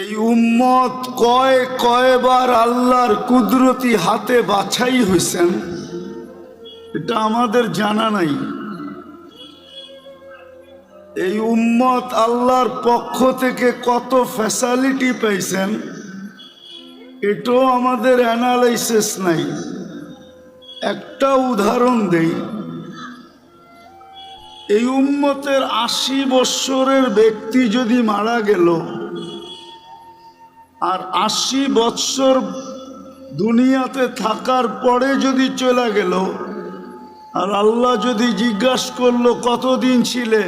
এই উম্মত কয়বার আল্লাহর কুদরতি হাতে বাছাই হয়েছেন এটা আমাদের জানা নাই। এই উম্মত আল্লাহর পক্ষ থেকে কত ফ্যাসিলিটি পাইছেন এটাও আমাদের অ্যানালাইসিস নাই। একটা উদাহরণ দেই, এই উম্মতের ৮০ বৎসরের ব্যক্তি যদি মারা গেল আর ৮০ বৎসর দুনিয়াতে থাকার পরে যদি চলে গেল, আর আল্লাহ যদি জিজ্ঞাসা করলো কতদিন ছিলে,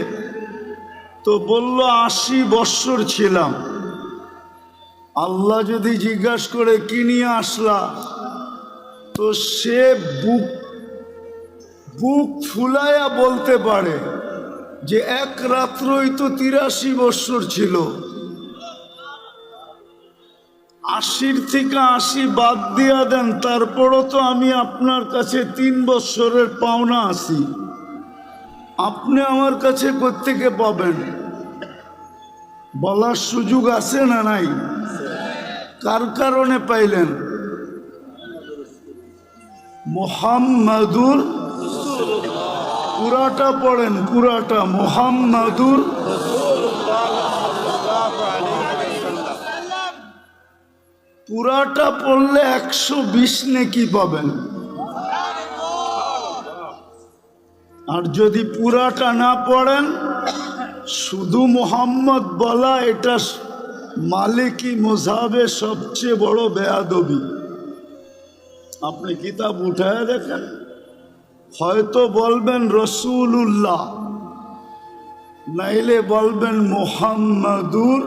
তো বলল ৮০ বৎসর ছিলাম। আল্লাহ যদি জিজ্ঞাসা করে কি নিয়ে আসলা, তো সে বুক ফুলাইয়া বলতে পারে যে এক রাত্রই তো ৮৩ বৎসর ছিল। ৮০ থেকে ৮০ বাদ দিয়া দেন, তারপরও তো আমি আপনার কাছে ৩ বৎসরের পাওনা আছি। আপনি আমার কাছে কোত্থেকে পাবেন? বলার সুযোগ আছে না নাই? কার কারণে পাইলেন? মুহাম্মাদুর, পুরাটা পড়েন, পুরাটা মুহাম্মাদুর। পুরাটা পড়লে ১২০ নেকি পাবেন। আর যদি পুরাটা না পড়েন, শুধু মুহাম্মদ বলা, এটা মালিকি মযহাবে সবচেয়ে বড় বেয়াদবি। আপনি কিতাব উঠায় দেখেন, হয়তো বলবেন রসুলুল্লাহ, নাইলে বলবেন মুহাম্মাদুর।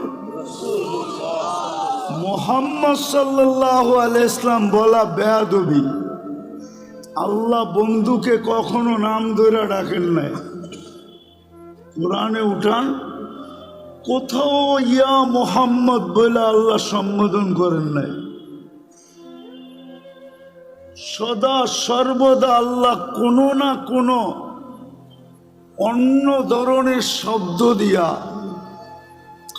মুহাম্মদ সাল্লাল্লাহু আলাইহি ইসলাম বলা বেয়াদবি। আল্লাহ বন্ধুকে কখনো নাম ধরে ডাকেন নাই। কোরআনে উঠান, কোথাও ইয়া মুহাম্মদ বলে আল্লাহ সম্বোধন করেন নাই। সদা সর্বদা আল্লাহ কোনো না কোনো অন্য ধরনের শব্দ দিয়া,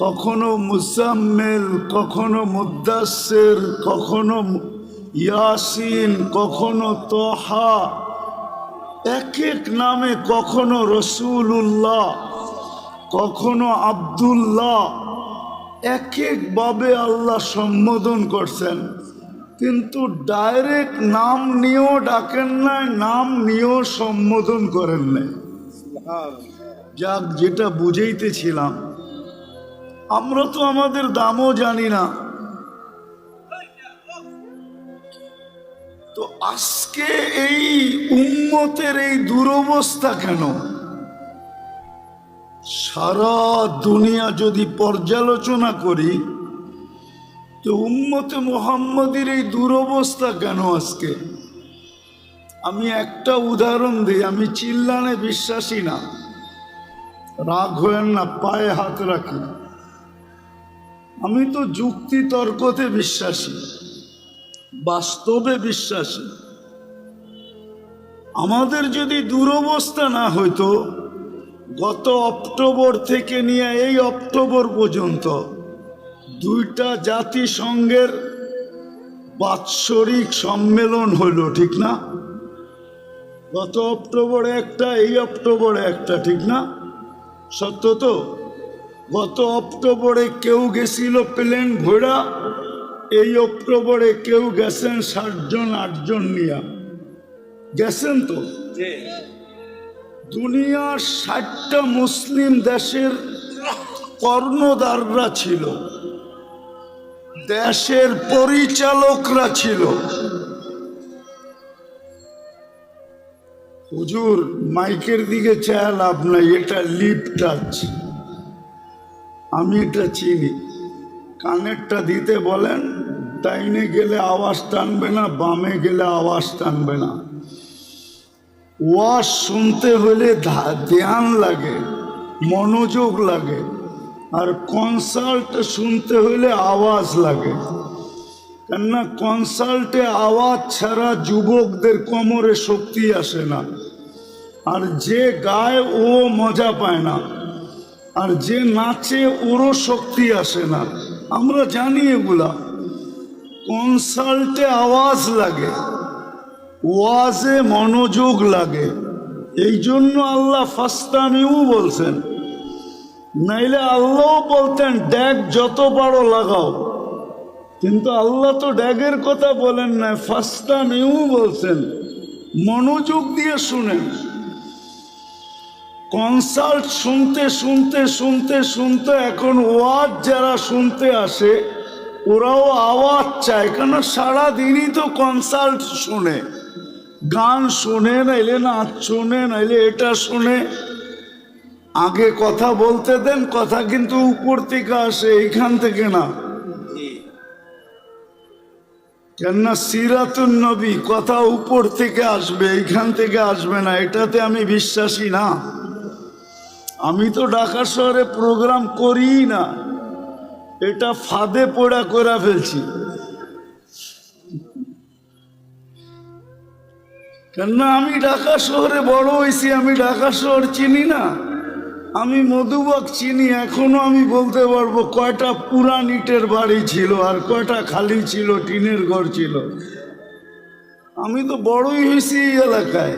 কখনো মুজাম্মিল, কখনো মুদ্দাসসির, কখনো ইয়াসিন, কখনো তোহা, এক এক নামে, কখনো রসুলুল্লাহ, কখনো আব্দুল্লাহ, এক একভাবে আল্লাহ সম্বোধন করছেন। কিন্তু ডাইরেক্ট নাম নিয়েও ডাকেন নাই, নাম নিয়েও সম্বোধন করেন নাই। যাক, যেটা বুঝাইতেছিলাম, আমরা তো আমাদের দামও জানি না। তো আজকে এই উম্মতের এই দুরবস্থা কেন? সারা দুনিয়া যদি পর্যালোচনা করি, তো উম্মতে মুহাম্মদের এই দুরবস্থা কেন আজকে? আমি একটা উদাহরণ দিই। আমি চিল্লানে বিশ্বাসী না, রাগ হয়েন না, পায়ে হাত রাখি। আমি তো যুক্তি তর্কতে বিশ্বাসী, বাস্তবে বিশ্বাসী। আমাদের যদি দুরবস্থা না হইতো, গত অক্টোবর থেকে নিয়ে এই অক্টোবর পর্যন্ত 2টা জাতিসংঘের বাৎসরিক সম্মেলন হইল, ঠিক না? গত অক্টোবরে একটা, এই অক্টোবরে একটা, ঠিক না? সত্য তো? গত অক্টোবরে কেউ গেছিল প্লেন ঘোড়া, এই অক্টোবরে কেউ গেছেন 60 জন 8 জন নিয়ে গেছেন। তো দুনিয়ার 60টা মুসলিম দেশের কর্ণধাররা ছিল, দেশের পরিচালকরা ছিল। হুজুর, মাইকের দিকে চেয়ে লাভ নাই, এটা লিপ টাচ। আমি এটা চিনি। কানেরটা দিতে বলেন, ডাইনে গেলে আওয়াজ টানবে না, বামে গেলে আওয়াজ টানবে না। ওয়াজ শুনতে হলে ধ্যান লাগে, মনোযোগ লাগে, আর কনসার্ট শুনতে হলে আওয়াজ লাগে। কেননা কনসার্টে আওয়াজ ছাড়া যুবকদের কোমরে শক্তি আসে না, আর যে গায় ও মজা পায় না, আর যে নাচে ওরও শক্তি আসে না। আমরা জানি এগুলা। কনসাল্টে আওয়াজ লাগে, ওয়াজে মনোযোগ লাগে। এই জন্য আল্লাহ ফাস্তামিউ বলছেন, নাইলে আল্লাহ বলতেন ড্যাগ যত পারো লাগাও, কিন্তু আল্লাহ তো ড্যাগের কথা বলেন না, ফাস্তামিউ বলছেন, মনোযোগ দিয়ে শুনেন। কনসাল্ট শুনতে শুনতে শুনতে শুনতে এখন ওয়াজ যারা শুনতে আসে ওরাও আওয়াজ চায়, কেন সারাদিনই তো কনসাল্ট শুনে, গান শুনে, নাইলে নাচ শুনে, নাইলে এটা শুনে। আগে কথা বলতে দেন, কথা কিন্তু উপর থেকে আসে, এইখান থেকে না। কেননা সিরাতুন নবী কথা উপর থেকে আসবে, এইখান থেকে আসবে না, এটাতে আমি বিশ্বাসী না। আমি তো ঢাকা শহরে প্রোগ্রাম করি না, এটা ফাঁদে পড়া করে ফেলছি। কেননা আমি ঢাকা শহরে বড় হয়েছি, আমি ঢাকা শহর চিনি না। আমি মধুবাগ চিনি, এখনো আমি বলতে পারবো কয়টা পুরান ইটের বাড়ি ছিল আর কয়টা খালি ছিল, টিনের ঘর ছিল। আমি তো বড়ই হয়েছি এই এলাকায়।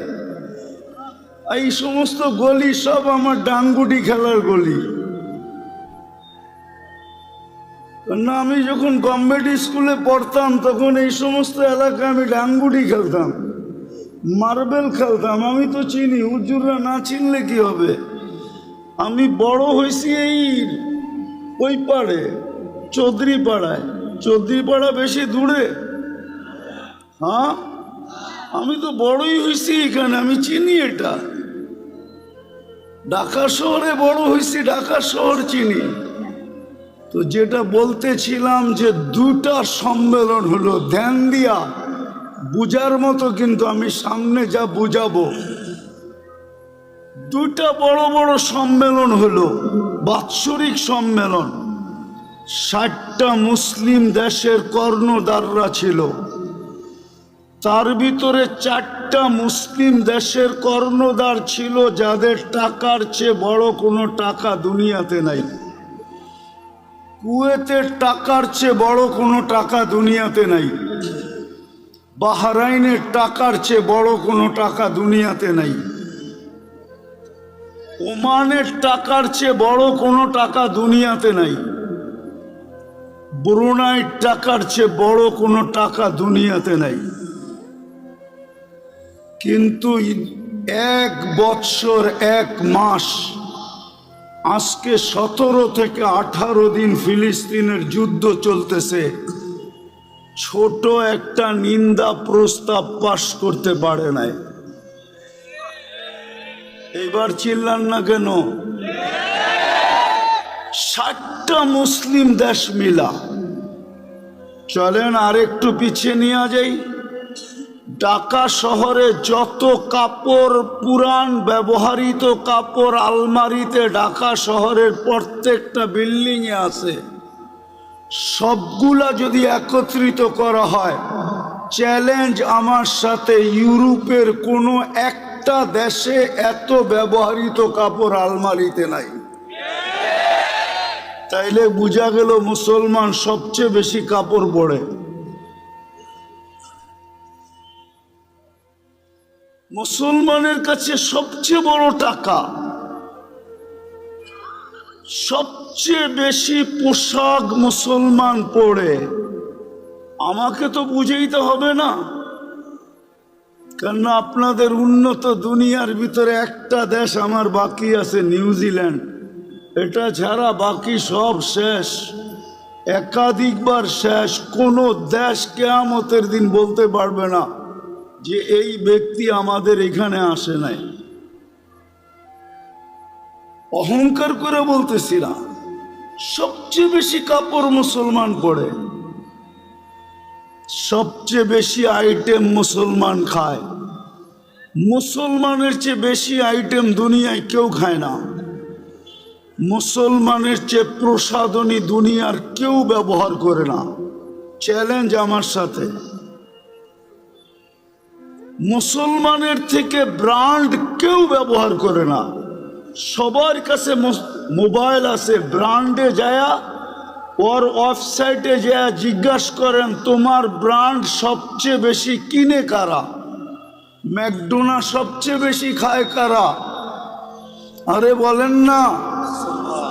এই সমস্ত গলি সব আমার ডাঙ্গুটি খেলার গলি। না, আমি যখন গভর্নমেন্ট স্কুলে পড়তাম তখন এই সমস্ত এলাকায় আমি ডাঙ্গুটি খেলতাম, মার্বেল খেলতাম। আমি তো চিনি, হুজুররা না চিনলে কি হবে। আমি বড় হয়েছি এই ওই পাড়ে, চৌধুরী পাড়ায়। চৌধুরী পাড়া বেশি দূরে? হ্যাঁ, আমি তো বড়ই হয়েছি এখানে, আমি চিনি এটা। ঢাকা শহরে বড় হয়েছি, ঢাকা শহর চিনি। তো যেটা বলতেছিলাম যে দুটা সম্মেলন হলো, ধ্যান দিয়া বুঝার মতো, কিন্তু আমি সামনে যা বুঝাবো। দুটা বড় বড় সম্মেলন হলো, বাৎসরিক সম্মেলন। 60টা মুসলিম দেশের কর্ণধাররা ছিল, তার ভিতরে 4টা মুসলিম দেশের কর্ণধার ছিল যাদের টাকার চেয়ে বড় কোনো টাকা দুনিয়াতে নাই। কুয়েতের টাকার চেয়ে বড় কোনো টাকা দুনিয়াতে নাই, বাহরাইনের টাকার চেয়ে বড় কোনো টাকা দুনিয়াতে নাই, ওমানের টাকার চেয়ে বড় কোনো টাকা দুনিয়াতে নাই, ব্রুনাইয়ের টাকার চেয়ে বড় কোনো টাকা দুনিয়াতে নাই। কিন্তু 1 বৎসর 1 মাস, আজকে 17 থেকে 18 দিন ফিলিস্তিনের যুদ্ধ চলতেছে, ছোট একটা নিন্দা প্রস্তাব পাশ করতে পারে নাই। এইবার চিল্লান না কেন? 60টা মুসলিম দেশ মিলা। চলেন আর একটু পিছিয়ে নিয়ে যাই। ঢাকা শহরে যত কাপড়, পুরান ব্যবহৃত কাপড় আলমারিতে ঢাকা শহরের প্রত্যেকটা বিল্ডিংয়ে আছে, সবগুলা যদি একত্রিত করা হয়, চ্যালেঞ্জ আমার সাথে, ইউরোপের কোনো একটা দেশে এত ব্যবহৃত কাপড় আলমারিতে নাই। তাইলে বোঝা গেল মুসলমান সবচেয়ে বেশি কাপড় পরে। মুসলমানের কাছে সবচেয়ে বড় টাকা, সবচেয়ে বেশি পোশাক মুসলমান পরে। আমাকে তো বুঝাইতে হবে না, কেননা আপনাদের উন্নত দুনিয়ার ভিতরে একটা দেশ আমার বাকি আছে, নিউজিল্যান্ড। এটা ছাড়া বাকি সব শেষ, একাধিকবার শেষ। কোনো দেশ কিয়ামতের দিন বলতে পারবে না যে এই ব্যক্তি আমাদের এখানে আসে নাই। অহংকার করে বলতেছি না, সবচেয়ে বেশি কাপড় মুসলমান পরে, সবচেয়ে বেশি আইটেম মুসলমান খায়। মুসলমানের চেয়ে বেশি আইটেম দুনিয়ায় কেউ খায় না। মুসলমানের চেয়ে প্রসাধনী দুনিয়ার কেউ ব্যবহার করে না। চ্যালেঞ্জ আমার সাথে। মুসলমানের থেকে ব্র্যান্ড কেউ ব্যবহার করে না। সবার কাছে মোবাইল আছে, ব্র্যান্ডে যায়া ওর ওয়েবসাইটে যে জিজ্ঞাসা করেন তোমার ব্র্যান্ড সবচেয়ে বেশি কিনে কারা, ম্যাকডোনা সবচেয়ে বেশি খায় কারা, আরে বলেন না,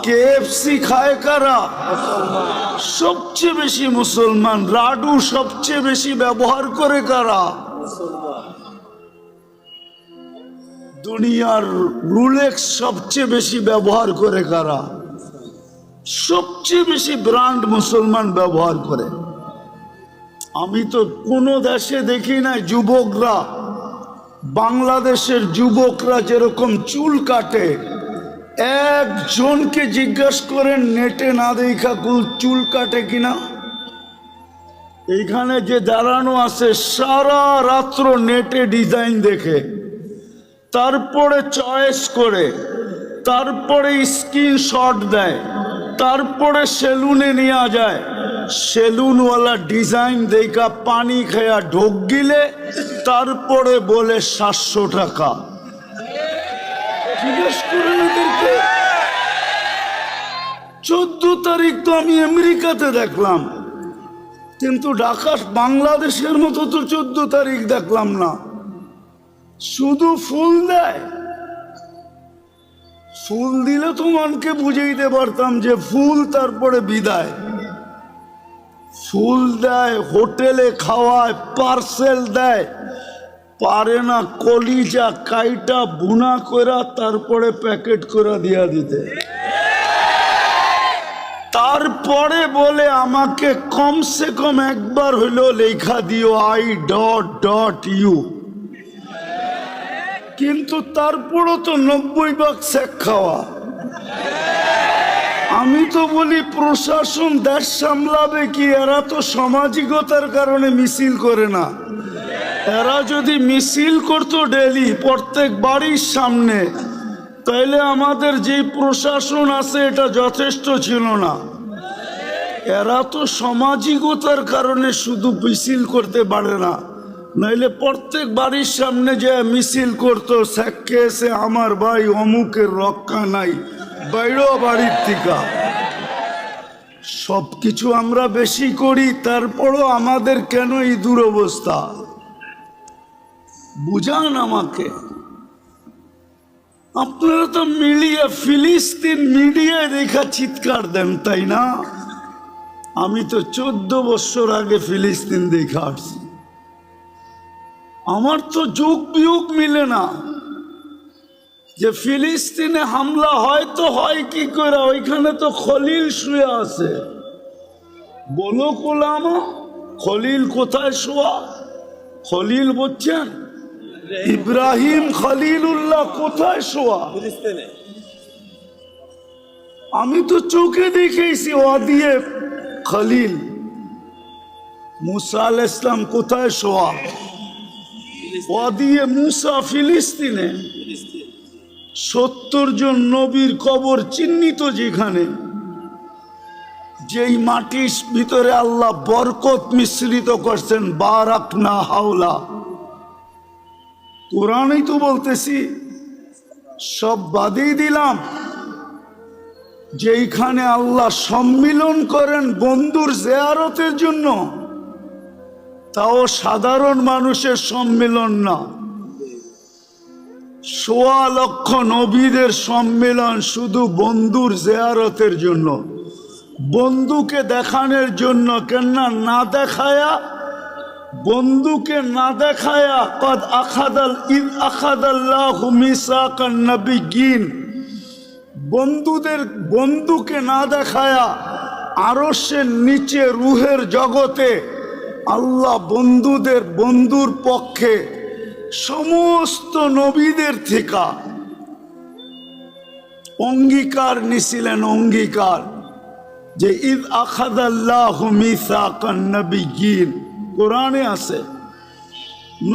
কেএফসি খায় কারা, সবচেয়ে বেশি মুসলমান। লাডু সবচেয়ে বেশি ব্যবহার করে কারা, দুনিয়ার রুলেক্স সবচেয়ে বেশি ব্যবহার করে কারা, সবচেয়ে বেশি ব্র্যান্ড মুসলমান ব্যবহার করে। আমি তো কোনো দেশে দেখি নাই যুবকরা, বাংলাদেশের যুবকরা যেরকম চুল কাটে, একজনকে জিজ্ঞাসা করেন নেটে না দেখা চুল কাটে কিনা। এইখানে যে দাঁড়ানো আছে সারা রাত্র নেটে ডিজাইন দেখে, তারপরে চয়েস করে, তারপরে স্ক্রিনশট দেয়, তারপরে সেলুনে নেওয়া যায়, সেলুনওয়ালা ডিজাইন দেখা পানি খেয়া ঢোক গিলে তারপরে বলে 700 টাকা। জিজ্ঞেস করেন এদেরকে। 14 তারিখ তো আমি আমেরিকাতে দেখলাম, কিন্তু ঢাকা বাংলাদেশের মতো তো 14 তারিখ দেখলাম না। শুধু ফুল দেয়, ফুল দিলে তো মনকে বুঝাইতে পারতাম যে ফুল, তারপরে বিদায়। ফুল দেয়, হোটেলে খাওয়ায়, পার্সেল দেয়, পারে না কলিজা কাইটা বুনা করা তারপরে প্যাকেট করে দিয়া দিতে। তারপরে বলে আমাকে কমসে কম একবার হইলো লেখা দিও I.U, কিন্তু তারপরও তো 90 ভাগ শেখ খাওয়া। আমি তো বলি প্রশাসন দেশ সামলাবে কি, এরা তো সামাজিকতার কারণে মিছিল করে না। এরা যদি মিছিল করতো ডেলি প্রত্যেক বাড়ির সামনে, তাইলে আমাদের যে প্রশাসন আছে এটা যথেষ্ট ছিল না। এরা তো সামাজিকতার কারণে শুধু মিছিল করতে পারে না, নইলে প্রত্যেক বাড়ির সামনে যে মিছিল করতো, সাক্ষে এসে আমার ভাই অমুকের রক্ষা নাই, বাইরো বাড়ির থেকে। সব কিছু আমরা বেশি করি, তারপরও আমাদের কেন এই দুরবস্থা? বুঝান আমাকে। আপনারা তো মিডিয়া, ফিলিস্তিন মিডিয়ায় দেখা চিৎকার দেন, তাই না? আমি তো 14 বছর আগে ফিলিস্তিন দেখা আসছি। আমার তো যুগ বিয়োগ মিলে না যে ফিলিস্তিনে হামলা হয় তো হয় কি করে, ওইখানে তো খলিল শুয়ে আছে। বলো কোলামা, খলিল কোথায় শোয়া? খলিল বলছেন ইব্রাহিম খলিলুল্লাহ কোথায় শোয়া? আমি তো চোখে দেখেছি ওয়াদিয়ে খলিল। মুসা আলাইহিস সালাম কোথায় শোয়া? ওয়াদিয়ে মুসা ফিলিস্তিনে। 70 জন নবীর কবর চিহ্নিত যেখানে, যেই মাটির ভিতরে আল্লাহ বরকত মিশ্রিত করছেন, বারাকনা হাওলা। কোরআনই তো বলতেছি, সব বাদই দিলাম। যেইখানে আল্লাহ সম্মিলন করেন বন্ধুর জিয়ারতের জন্য, তাও সাধারণ মানুষের সম্মিলন না, 1.25 লক্ষ নবীদের সম্মেলন শুধু বন্ধুর জিয়ারতের জন্য, বন্ধুকে দেখানোর জন্য। কেন না দেখায়া, বন্ধুকে না দেখায়া, কদ আখাদাল্লাহু মিসাকান নবিয়্যিন, বন্ধুকে না দেখায়া আরশের নিচে রুহের জগতে আল্লাহ বন্ধুর পক্ষে সমস্ত নবীদের থেকে অঙ্গীকার নিছিলেন। অঙ্গীকার যে ইদ আখাদাল্লাহু মিসাকান নবিয়্যিন, কোরআনে আছে।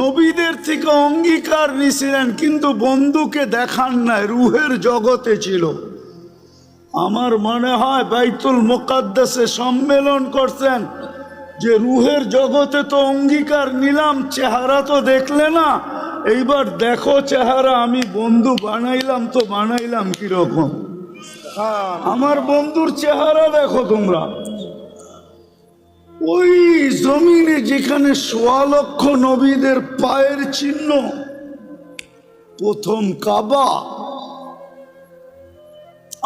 নবীদের থেকে অঙ্গীকার নিছিলেন, কিন্তু বন্ধুকে দেখান নাই, রুহের জগতে ছিল। আমার মনে হয় বাইতুল মুকাদ্দাসে সম্মেলন করছেন, যে রুহের জগতে তো অঙ্গীকার নিলাম, চেহারা তো দেখলে না, এইবার দেখো চেহারা, আমি বন্ধু বানাইলাম তো বানাইলাম কিরকম, আমার বন্ধুর চেহারা দেখো তোমরা। ওই জমিনে যেখানে ১.৫ লক্ষ নবীদের পায়ের চিহ্ন, প্রথম কাবা।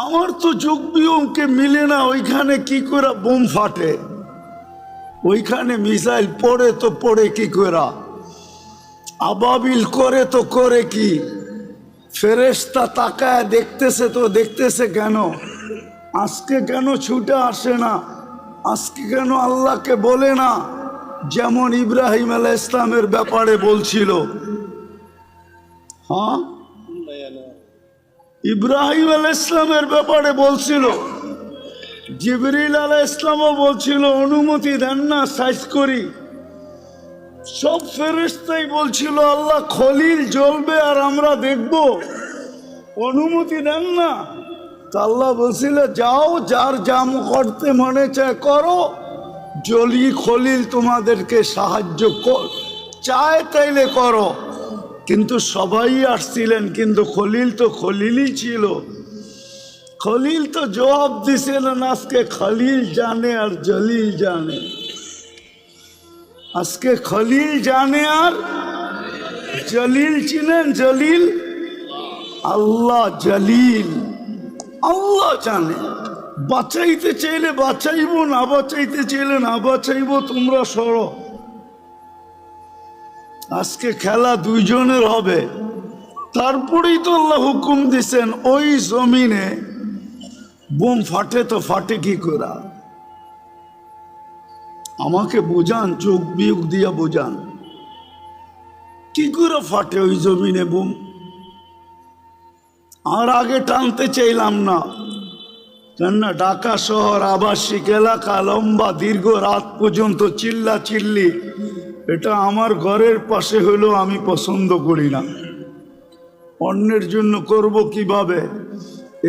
আমার তো যোগ বিয়োগকে মিলে না, ওইখানে কি করে বোম ফাটে, ওইখানে মিসাইল পড়ে তো পড়ে কি করে, আবাবিল করে তো করে কি, ফেরেশতা তাকায় দেখতেছে তো দেখতেছে কেন, আজকে কেন ছুটে আসে না, আজকে কেন আল্লাহকে বলে না, যেমন ইব্রাহিম আলাইহিস ইসলামের ব্যাপারে বলছিল। হ্যাঁ, ইব্রাহিম আলাইহিস ইসলামের ব্যাপারে বলছিল, জিবরিল আলাইহিস ইসলামও বলছিল অনুমতি দেন না সাইজ করি। সব ফেরেশতাই বলছিল আল্লাহ খলিল জ্বলবে আর আমরা দেখব, অনুমতি দেন না। তা আল্লাহ বলছিল যাও, যার জাম করতে মনে চায় করো, জলি খলিল তোমাদেরকে সাহায্য চায় তাইলে করো। কিন্তু সবাই আসছিলেন, কিন্তু খলিল তো খলিলই ছিল। খলিল তো জবাব দিছিলেন, আজকে খলিল জানে আর জলিল জানে, আজকে খলিল জানে আর জলিল চিনেন। জলিল আল্লাহ, জলিল আল্লাহ জানে। বাঁচাইতে চাইলে বাঁচাইব, না বাঁচাইতে চাইলে না বাঁচাইব, তোমরা সরো। আজকে খেলা দুইজনের হবে। তারপরেই তো আল্লাহ হুকুম দিছেন ওই জমিনে বোম ফাটে তো ফাটে কি করে, আমাকে বোঝান, চোখ বিয়োগ দিয়া বোঝান কি করে ফাটে ওই জমিনে বোম। আর আগে টানতে চাইলাম না, কেননা ঢাকা শহর আবাসিক এলাকা, লম্বা দীর্ঘ রাত পর্যন্ত চিল্লা চিল্লি, এটা আমার ঘরের পাশে হলেও আমি পছন্দ করি না। অন্যের জন্য করব কিভাবে,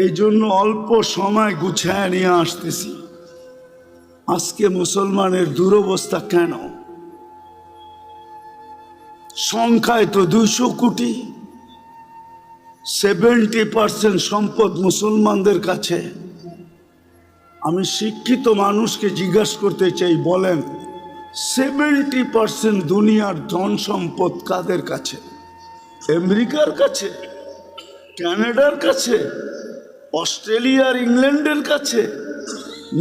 এই জন্য অল্প সময় গুছায় নিয়ে আসতেছি। আজকে মুসলমানের দুরবস্থা কেন? সংখ্যায় তো 200 কোটি, 70% সম্পদ মুসলমানদের কাছে। আমি শিক্ষিত মানুষকে জিজ্ঞাসা করতে চাই, বলেন 70% দুনিয়ার ধন সম্পদ কাদের কাছে? আমেরিকার কাছে, কানাডার কাছে, অস্ট্রেলিয়ার ইংল্যান্ডের কাছে,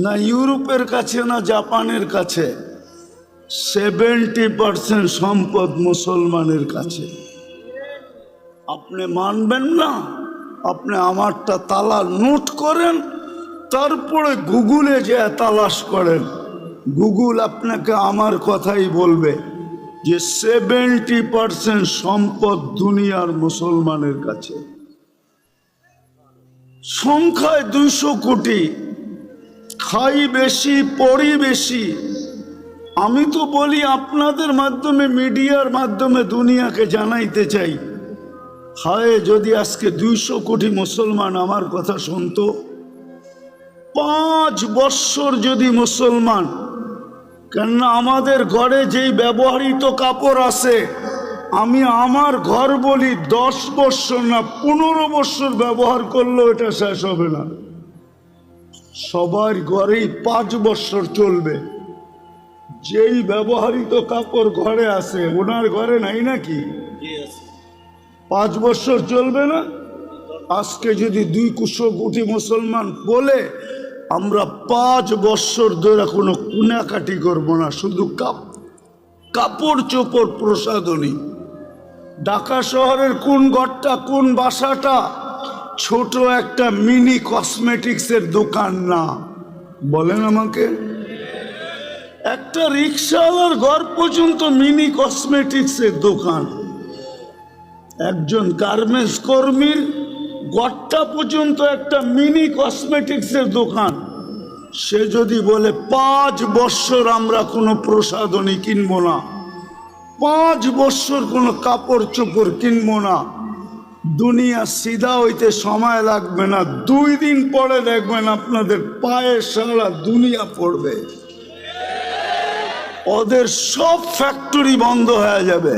না ইউরোপের কাছে, না জাপানের কাছে? 70% সম্পদ মুসলমানের কাছে। আপনি মানবেন না? আপনি আমারটা তালা নোট করেন, তারপরে গুগলে যে তালাশ করেন, গুগল আপনাকে আমার কথাই বলবে যে 70% সম্পদ দুনিয়ার মুসলমানের কাছে। সংখ্যায় 200 কোটি, খাই বেশি, পড়ি বেশি। আমি তো বলি আপনাদের মাধ্যমে, মিডিয়ার মাধ্যমে দুনিয়াকে জানাইতে চাই, হায় যদি আজকে 200 কোটি মুসলমান আমার কথা শুনতো, 5 বৎসর যদি মুসলমান, কেননা আমাদের ঘরে যেই ব্যবহৃত কাপড় আছে, আমি আমার ঘর বলি 10 বৎসর না 15 বৎসর ব্যবহার করলেও এটা শেষ হবে না। সবার ঘরেই 5 বৎসর চলবে। যেই ব্যবহৃত কাপড় ঘরে আছে, ওনার ঘরে নাই নাকি? 5 বৎসর চলবে না? আজকে যদি 200 কোটি মুসলমান বলে, আমরা 5 বৎসর ধরে কোনো কুনাকাটি করব না, শুধু কাপড় চোপড় প্রসাধনী। ঢাকা শহরের কোন ঘরটা, কোন বাসাটা ছোট একটা মিনি কসমেটিক্সের দোকান না? বলেন আমাকে। একটা রিক্সাওয়ালার ঘর পর্যন্ত মিনি কসমেটিক্সের দোকান। একজন গার্মেন্টস কর্মীর ঘরটা পর্যন্ত একটা মিনি কসমেটিক্সের দোকান। সে যদি বলে 5 বৎসর আমরা কোনো প্রসাধনী কিনবো না, 5 বৎসর কোনো কাপড় চোপড় কিনবো না, দুনিয়া সিধা হইতে সময় লাগবে না, 2 দিন পরে দেখবেন আপনাদের পায়ে সারা দুনিয়া পড়বে, ওদের সব ফ্যাক্টরি বন্ধ হয়ে যাবে।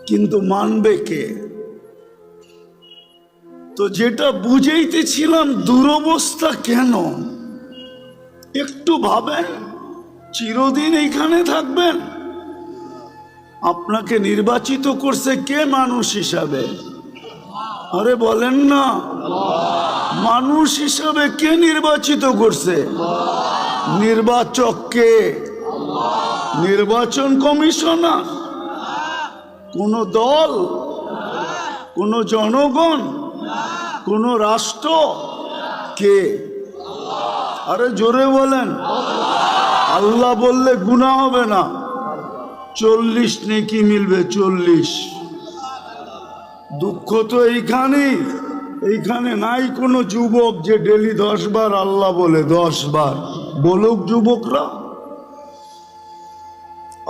কিন্তু মানবে কে? তো যেটা বুঝাইতেছিলাম, দুরবস্থা কেন? একটু ভাবেন, চিরদিন এইখানে থাকবেন? আপনাকে নির্বাচিত করছে কে মানুষ হিসাবে? আরে বলেন না, মানুষ হিসাবে কে নির্বাচিত করছে? নির্বাচক কে? নির্বাচন কমিশনার? কোন দল? কোন জনগণ? কোন রাষ্ট্র? কে? আরে জোরে বলেন। আল্লাহ বললে গুনাহ হবে না, 40 নেকি মিলবে, 40। দুঃখ তো এইখানে নাই কোনো যুবক যে ডেলি 10 বার আল্লাহ বলে, 10 বার বলুক যুবকরা।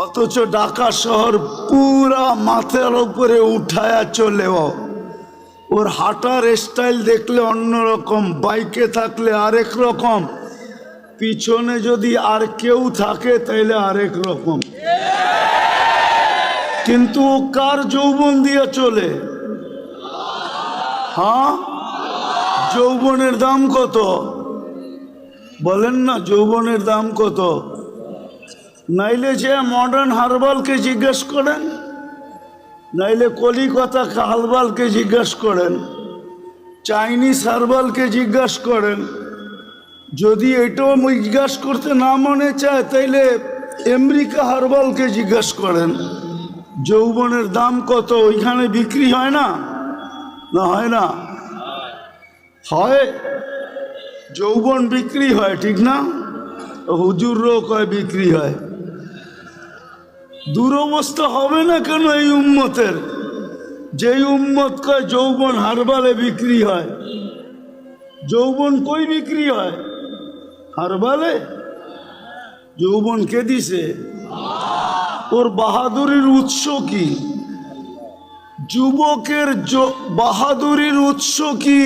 অথচ ঢাকা শহর পুরা মাথার উপরে উঠায়া চলেও, ওর হাঁটার স্টাইল দেখলে অন্যরকম, বাইকে থাকলে আরেক রকম, পিছনে যদি আর কেউ থাকে তাইলে আরেক রকম। কিন্তু ও কার যৌবন দিয়ে চলে? হ্যাঁ, যৌবনের দাম কত? বলেন না, যৌবনের দাম কত? নাইলে যে মডার্ন হারবালকে জিজ্ঞেস করেন, নাইলে কলিকাতা হারবালকে জিজ্ঞেস করেন, চাইনিজ হারবালকে জিজ্ঞেস করেন। যদি এটাও জিজ্ঞাস করতে না মনে চায় তাইলে আমেরিকা হারবালকে জিজ্ঞেস করেন যৌবনের দাম কত। ওইখানে বিক্রি হয় না? না হয় না? হয়, যৌবন বিক্রি হয়, ঠিক না? হুজুরও কয় বিক্রি হয়। দুরবস্থা হবে না কেন এই উম্মতের? যেই উম্মত কয় যৌবন হারবালে বিক্রি হয়, যৌবন কই বিক্রি হয়? হারবালে। যৌবন কে দিছে? ওর বাহাদুরির উৎস কি? যুবকের বাহাদুরির উৎস কি?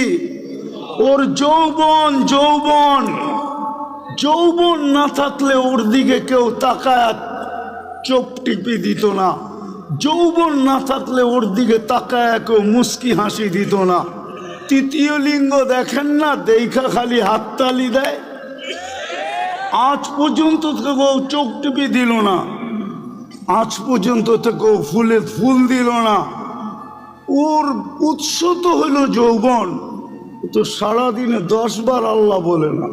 ওর যৌবন। যৌবন যৌবন না থাকলে ওর দিকে কেউ তাকায় চোখ টিপি দিত না। যৌবন না থাকলে ওর দিকে তাকায় কেউ মুস্কি হাসি দিত না। তৃতীয় লিঙ্গ দেখেন না, দেখা খালি হাততালি দেয়। আজ পর্যন্ত কেউ চোখ টিপি দিল না, আজ পর্যন্ত কেউ ফুলে ফুল দিল না। ওর উৎস তো হলো যৌবন। তো সারাদিনে 10 বার আল্লাহ বলে না।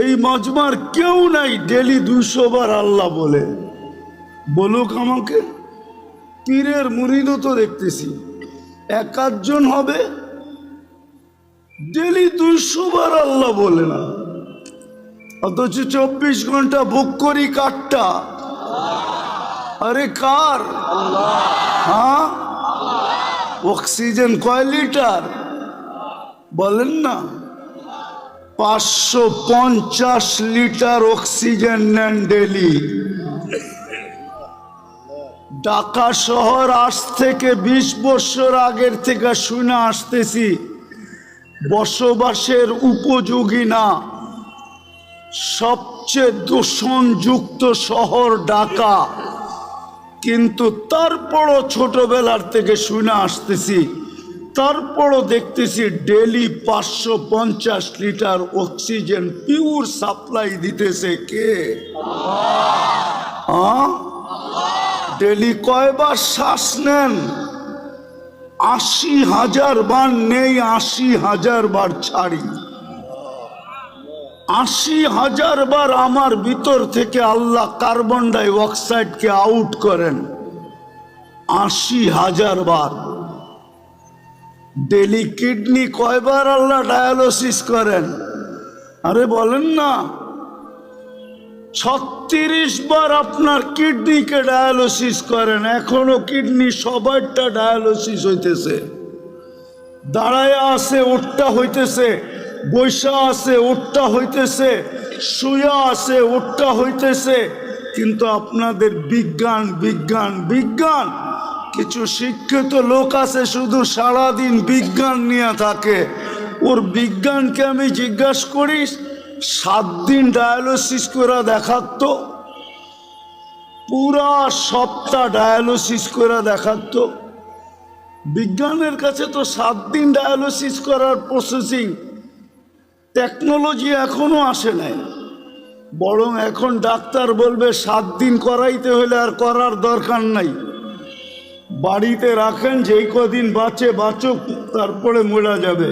এই মজমার কেউ নাই ডেলি 200 বার আল্লাহ বলে। বলুক আমাকে। পীরের মুরিদও তো দেখতেছি 1-8 হবে ডেলি 200 বার আল্লাহ বলে না, অথচ 24 ঘন্টা বুক করি কারটা? আরে কার? হ্যাঁ, অক্সিজেন কয় লিটার বলেন না? 550 লিটার অক্সিজেন নেন ডেলি। ঢাকা শহর আজ থেকে 20 বছর আগের থেকে শুনে আসতেছি বসবাসের উপযোগী না, সবচেয়ে দূষণযুক্ত শহর ঢাকা। কিন্তু তারপরও ছোটবেলার থেকে শুনে আসতেছি, তারপরও দেখতেছি daily 550 litre oxygen pure supply দিতেছে কে? ডেলি কয়বার শ্বাস নেন? 80,000 বার নেই, 80,000 বার ছাড়ি। 80,000 বার আমার ভিতর থেকে আল্লাহ কার্বন ডাই অক্সাইডকে আউট করেন, 80,000 বার। ডেলি কিডনি কয়বার আল্লাহ ডায়ালিসিস করেন? আরে বলেন না। 36 বার আপনার কিডনিকে ডায়ালিসিস করেন, এখনো কিডনি সবাইটা ডায়ালিসিস হইতেছে। দাঁড়ায় আছে ওটা হইতেছে, বৈশা আছে ওটা হইতেছে, শুয়া আছে ওটা হইতেছে। কিন্তু আপনাদের বিজ্ঞান বিজ্ঞান বিজ্ঞান। কিছু শিক্ষিত লোক আছে শুধু সারাদিন বিজ্ঞান নিয়ে থাকে। ওর বিজ্ঞানকে আমি জিজ্ঞাসা করি, 7 দিন ডায়ালিসিস করে দেখাতো, পুরা সপ্তাহ ডায়ালিসিস করে দেখাতো। বিজ্ঞানের কাছে তো 7 দিন ডায়ালিসিস করার প্রসেসিং টেকনোলজি এখনো আসে নাই, বরং এখন ডাক্তার বলবে 7 দিন করাইতে হলে আর করার দরকার নাই, বাড়িতে রাখেন, যেই কদিন বাঁচে বাঁচুক, তারপরে মরা যাবে।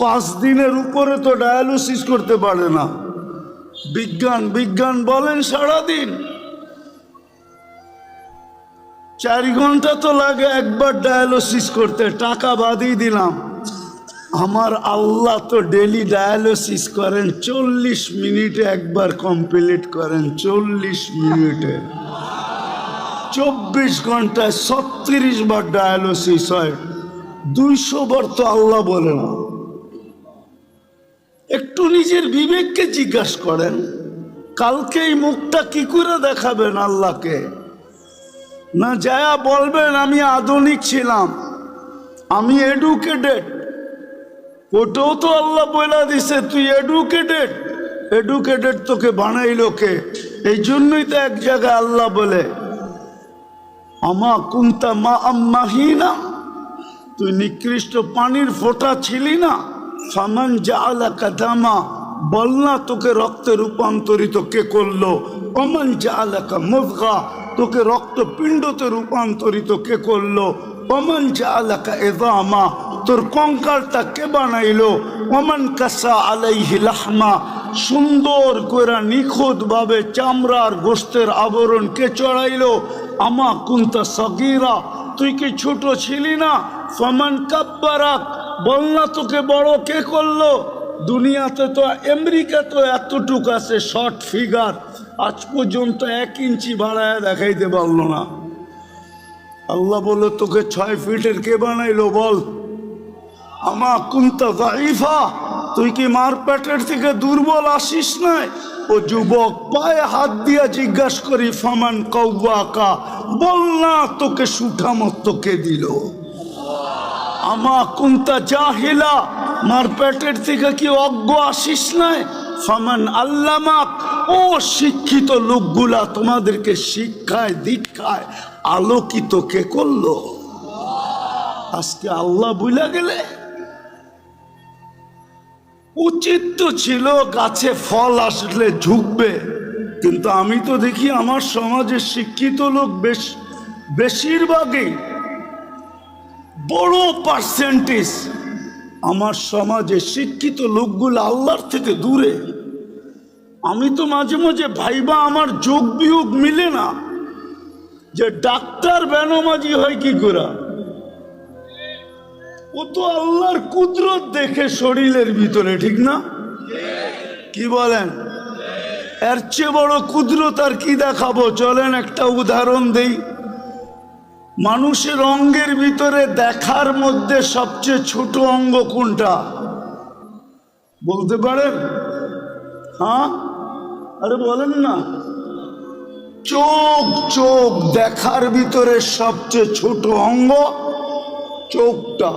5 দিনের উপরে তো ডায়ালিসিস করতে পারে না। বিজ্ঞান বিজ্ঞান বলেন সারাদিন, 4 ঘন্টা তো লাগে একবার ডায়ালিসিস করতে, টাকা বাদই দিলাম। আমার আল্লাহ তো ডেলি ডায়ালিসিস করেন, 40 মিনিটে একবার কমপ্লিট করেন, 40 মিনিটে। 24 ঘন্টায় 36 বার ডায়ালিসিস হয়, 200 বার তো আল্লাহ বলে না। একটু নিজের বিবেককে জিজ্ঞাসা করেন, কালকে এই মুখটা কি করে দেখাবেন আল্লাহকে? না যায়া বলবেন আমি আধুনিক ছিলাম, আমি এডুকেটেড। ওটাও তো আল্লাহ বলে দিছে তুই এডুকেটেড। এডুকেটেড তোকে বানাইলো কে? এই জন্যই তো এক জায়গায় আল্লাহ বলে আমা কুন্তা মা আম্মাহিনা, তুই নিকৃষ্ট পানির ফোঁটা ছিলি না। ফামান জাআলাকা দামা, বল না তোকে রক্তে রূপান্তরিত কে করলো? ওমান জাআলাকা মুযগা, তোকে রক্তপিণ্ডতে রূপান্তরিত কে করলো? ওমান জাআলাকা ইযামা, তোর কঙ্কালটা কে বানাইলো? ওমান কাসা আলাইহি লাহমা, সুন্দর করে নিখুঁত ভাবে চামড়ার গোশতের আবরণ কে চড়াইলো? আমা কুন্তা সগীরা, তুই কি ছোট ছিলি না? ফামান কাব্বারাক, বল না তোকে বড় কে করলো? দুনিয়াতে তো আমেরিকা তো এতটুক আছে শর্ট ফিগার, আজ পর্যন্ত 1 ইঞ্চি বাড়ায় দেখাইতে পারলো না। আল্লাহ বলে তোকে 6 ফিটের কে বানাইলো বল? আমা কুন্তা যাইফা, তুই কি মার পেটের থেকে দুর্বল আসিস নাই? ও যুবক, পায়ে হাত দিয়া জিজ্ঞাসা করি, ফামান কওয়াকা, বল না তোকে সুঠামত কে দিল? আমা কুন্তা জাহিলা, মার পেটের থেকে কি অজ্ঞ আসিস নাই? ফামান আল্লামাক, ও শিক্ষিত লোকগুলা তোমাদেরকে শিক্ষায় দীক্ষায় আলোকিত কে করলো? আজকে আল্লাহ বুঝা গেলে। উচিত তো ছিল গাছে ফল আসলে ঝুঁকবে, কিন্তু আমি তো দেখি আমার সমাজে শিক্ষিত লোক বেশিরভাগই, বড় পার্সেন্টেজ আমার সমাজে শিক্ষিত লোকগুলো আল্লাহর থেকে দূরে। আমি তো মাঝে মাঝে ভাইবা আমার যোগ বিয়োগ মিলে না, যে ডাক্তার বেনামাজি হয় কি করে? ও তো আল্লাহর কুদরত দেখে শরীরের ভিতরে, ঠিক না? কি বলেন? এর চেয়ে বড় কুদরত আর কি দেখাবো? চলেন একটা উদাহরণ দেই। মানুষের অঙ্গের ভিতরে দেখার মধ্যে সবচেয়ে ছোট অঙ্গ কোনটা বলতে পারেন? হ্যাঁ, আরে বলেন না। চোখ। চোখ দেখার ভিতরে সবচেয়ে ছোট অঙ্গ চোখটা,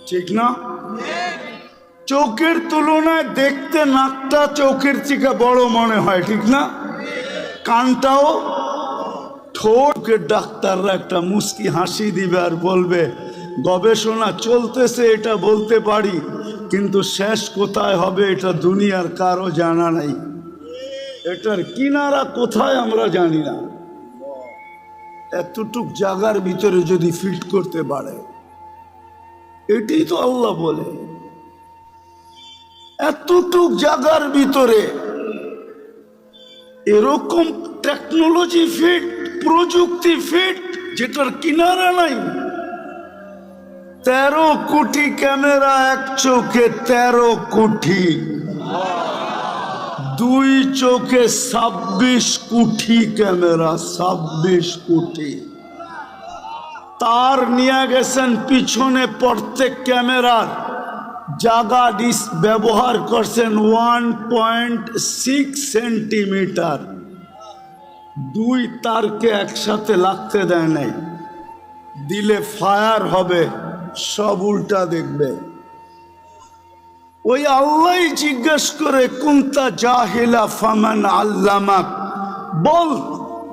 ঠিক না? চোখের তুলনায় দেখতে নাকটা চোখের থেকে বড় মনে হয়, ঠিক না? কানটাও, ঠোঁটের ডাক্তাররা একটা মুস্কি হাসি দিবে আর বলবে গবেষণা চলতেছে, এটা বলতে পারি, কিন্তু শেষ কোথায় হবে এটা দুনিয়ার কারো জানা নাই। এটার কিনারা কোথায় আমরা জানি না। এতটুক জায়গার ভিতরে যদি ফিট করতে পারে, এটাই তো আল্লাহ বলে। এতটুক জায়গার ভিতরে এরকম টেকনোলজি ফিট, প্রযুক্তি ফিট, যেটার কিনারা নাই। 13 কোটি ক্যামেরা এক চোখে, 13 কোটি, 2 চোখে 26 কোটি ক্যামেরা, 26 কোটি। তার নিয়ে গেছেন পিছনে, প্রত্যেক ক্যামেরার জায়গা ব্যবহার করছেন 1.6 সেন্টিমিটার। 2 তারকে একসাথে লাগতে দেয় নাই, দিলে ফায়ার হবে, সব উল্টা দেখবে। ওই আল্লাহ জিজ্ঞেস করে কুন্তা জাহিলা ফামান আল্লামাক, বল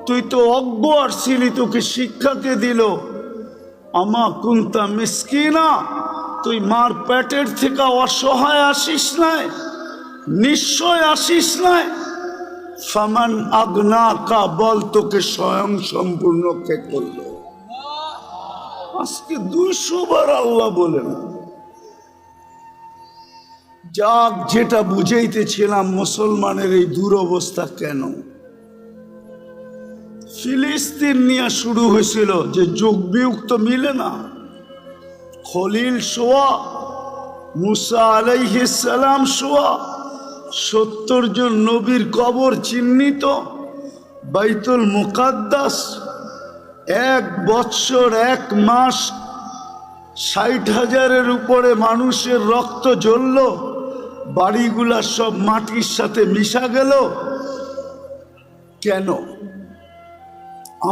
তুই তো অজ্ঞ আসছিলি, তোকে শিক্ষাকে দিল। আমা কুন্তা মিসকিনা, তুই মার পেটের থেকে অসহায় আসিস নাই, নিশ্চয় আসিস নাই। ফামান আগনা কা, বল তোকে স্বয়ং সম্পূর্ণ কে করলো? আজকে 200 বার আল্লাহ বলেন। যাক, যেটা বুঝাইতেছিলাম মুসলমানের এই দুরবস্থা কেন। ফিলিস্তিন নিয়ে শুরু হয়েছিল যে যোগ বিয়োগ তো মিলে না। খলিল সোয়া, মুসা আলাইহিস সালাম সোয়া, 70 জন নবীর কবর চিহ্নিত, বাইতুল মুকাদ্দাস 1 বৎসর 1 মাস 60,000-এর উপরে মানুষের রক্ত ঝরল, বাড়িগুলা সব মাটির সাথে মিশা গেল। কেন?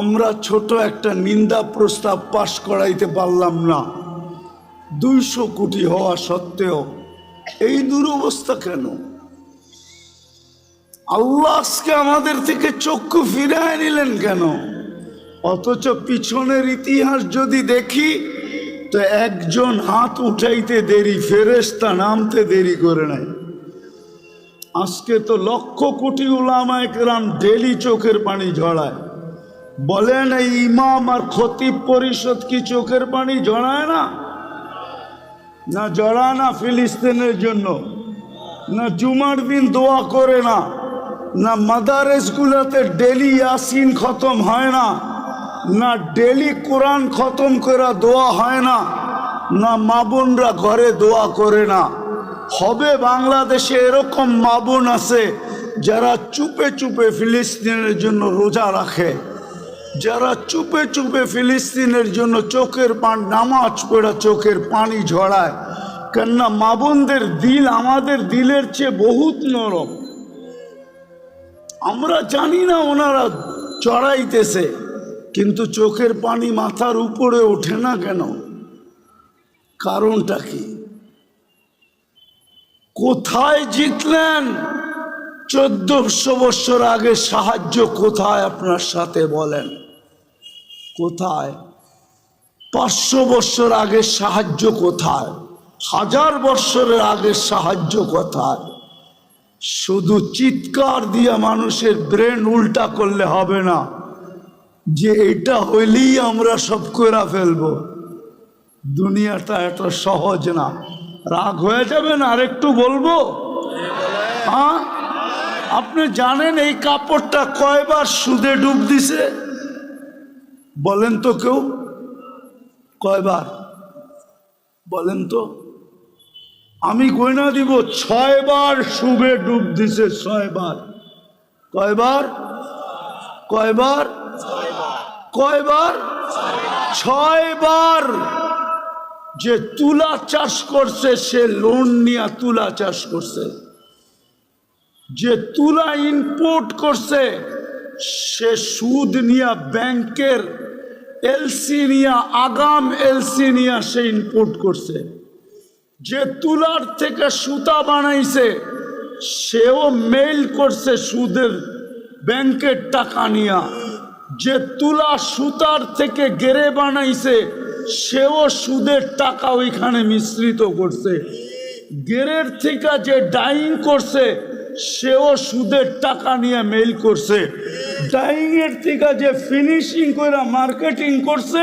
আমরা ছোট একটা নিন্দা প্রস্তাব পাশ করাইতে পারলাম না, 200 কোটি হওয়া সত্ত্বেও। এই দুরবস্থা কেন? আল্লাহ আজকে আমাদের থেকে চক্ষু ফিরায় নিলেন কেন? অথচ পিছনের ইতিহাস যদি দেখি তো একজন হাত উঠাইতে দেরি, ফেরেশতা নামতে দেরি করে নাই। আজকে তো লক্ষ কোটি উলামায়ে কেরাম ডেলি চোখের পানি ঝরায়। বলেন এই ইমাম আর খতিব পরিষদ কি চোখের পানি ঝরায় না? না জড়ায় না ফিলিস্তিনের জন্য? না জুমার দিন দোয়া করে না? না মাদারেসগুলোতে ডেলি ইয়াসিন খতম হয় না? না ডেলি কোরআন খতম করে দোয়া হয় না? না মা বোনরা ঘরে দোয়া করে না? হবে বাংলাদেশে এরকম মা বোন আছে যারা চুপে চুপে ফিলিস্তিনের জন্য রোজা রাখে, যারা চুপে চুপে ফিলিস্তিনের জন্য চোখের পানি, নামাজ পড়া চোখের পানি ঝরায়। কেননা মা বোনদের দিল আমাদের দিলের চেয়ে বহুত নরম। আমরা জানি না ওনারা চড়াইতেছে, কিন্তু চোখের পানি মাথার উপরে ওঠে না কেন? কারণটা কি? কোথায় জিতলেন? 1400 বছর আগে সাহায্য কোথায় আপনার সাথে বলেন? কোথায়? 500 বছর আগে সাহায্য কোথায়? 1000 বছরের আগে সাহায্য কোথায়? শুধু চিৎকার দিয়া মানুষের ব্রেন উল্টা করলে হবে না যে এটা হইলেই আমরা সব করে ফেলবো। দুনিয়াটা এত সহজ না। রাগ হয়ে যাবেন, আর একটু বলবো? হ্যাঁ, আপনি জানেন এই কাপড়টা কয়বার সুদে ডুব দিছে? বলেন তো কেউ, কয়বার বলেন তো? আমি গয়না দিব, 6 বার সুদে ডুব দিছে। 6 বার। কয়বার? কয়বার? কয়বার? 6 বার। যে তুলা চাষ করছে সে লোন নিয়ে তুলা চাষ করছে, যে তুলা ইম্পোর্ট করছে সে সুদ নিয়ে ব্যাংকের এলসি নিয়ে, আগাম এলসি নিয়ে সে ইম্পোর্ট করছে। যে তুলার থেকে সুতা বানাইছে সেও মেইল করছে সুদের ব্যাংকের টাকা নিয়ে। যে তুলা সুতার থেকে গেরে বানাইছে সেও সুদের টাকা ওইখানে মিশ্রিত করছে। গেরের থেকে যে ডাইং করছে সেও সুদের টাকা নিয়ে মেইল করছে। ডাইং এর থেকে যে ফিনিশিং করে মার্কেটিং করছে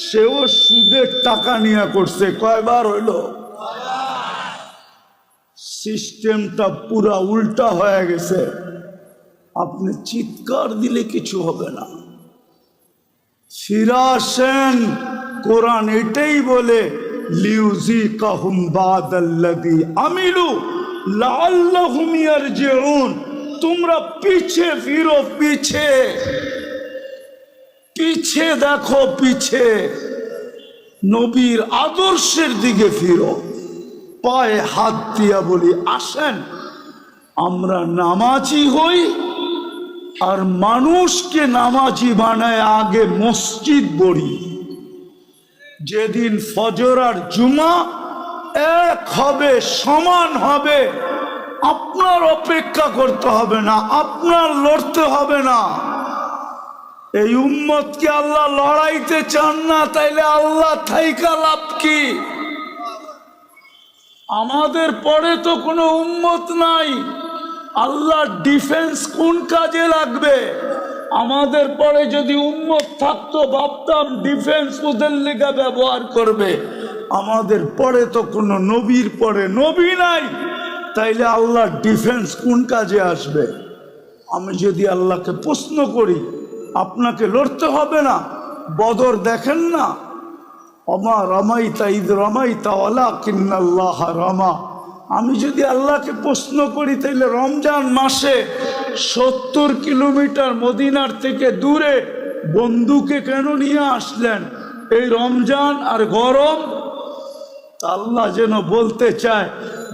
সেও সুদের টাকা নিয়ে করছে। কয়বার হইল? সিস্টেমটা পুরা উল্টা হয়ে গেছে। আপনি চিৎকার দিলে কিছু হবে না। ফিরে আসেন। কোরআন এটাই বলে লিউযিকাহুম বাদাল্লাযী আমিলু লাআল্লাহুম ইয়ারজিউন। তোমরা পিছে ফিরো, পিছে পিছে দেখো, পিছে নবীর আদর্শের দিকে ফিরো। পায়ে হাত দিয়া বলি আসেন আমরা নামাজি হই, আর মানুষকে নামাজি বানায় আগে মসজিদ গড়ি। যেদিন ফজর আর জুমা এক হবে, সমান হবে, আপনার অপেক্ষা করতে হবে না, আপনার লড়তে হবে না। এই উম্মতকে আল্লাহ লড়াইতে চান না, তাইলে আল্লাহ থাইকা লাভ কি? আমাদের পরে তো কোনো উম্মত নাই, আল্লাহ ডিফেন্স কোন কাজে লাগবে? আমাদের পরে যদি উম্মত থাকতো ভাবতাম ডিফেন্স ওদের লেগে ব্যবহার করবে। আমাদের পরে তো কোনো নবীর পরে নবী নাই, তাইলে আল্লাহ ডিফেন্স কোন কাজে আসবে? আমি যদি আল্লাহকে প্রশ্ন করি, আপনাকে লড়তে হবে না? বদর দেখেন না, অমা রামাইতা ইদ রামাইতা ওয়ালাকিন্নাল্লাহ রামা। আমি যদি আল্লাহকে প্রশ্ন করি, তাইলে রমজান মাসে 70 কিলোমিটার মদিনার থেকে দূরে বন্ধুকে কেন নিয়ে আসলেন? এই রমজান আর গরম। আল্লাহ যেন বলতে চায়,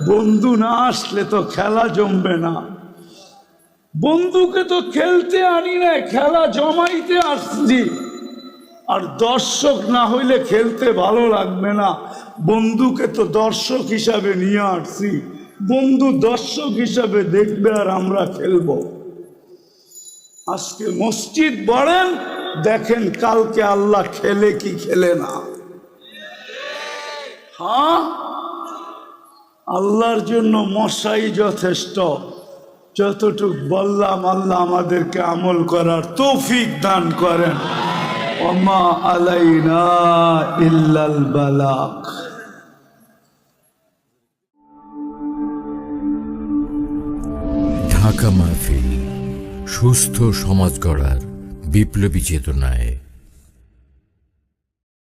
বন্ধু না আসলে তো খেলা জমবে না। বন্ধুকে তো খেলতে আনি না, খেলা জমাইতে আসছি। আর দর্শক না হইলে খেলতে ভালো লাগবে না। বন্ধুকে তো দর্শক হিসাবে নিয়ে আসছি, বন্ধু দর্শক হিসাবে দেখবে আর আমরা খেলব। আজকে মসজিদ বলেন, দেখেন কালকে আল্লাহ খেলে কি খেলে না। হ্যাঁ, আল্লাহর জন্য মশাই যথেষ্ট। যতটুক বললাম, আল্লাহ আমাদেরকে আমল করার তৌফিক দান করেন। ওমা আলাইনা ইল্লাল বালাগ। ঢাকা মাহফিল সুস্থ সমাজ গড়ার বিপ্লবী চেতনায়।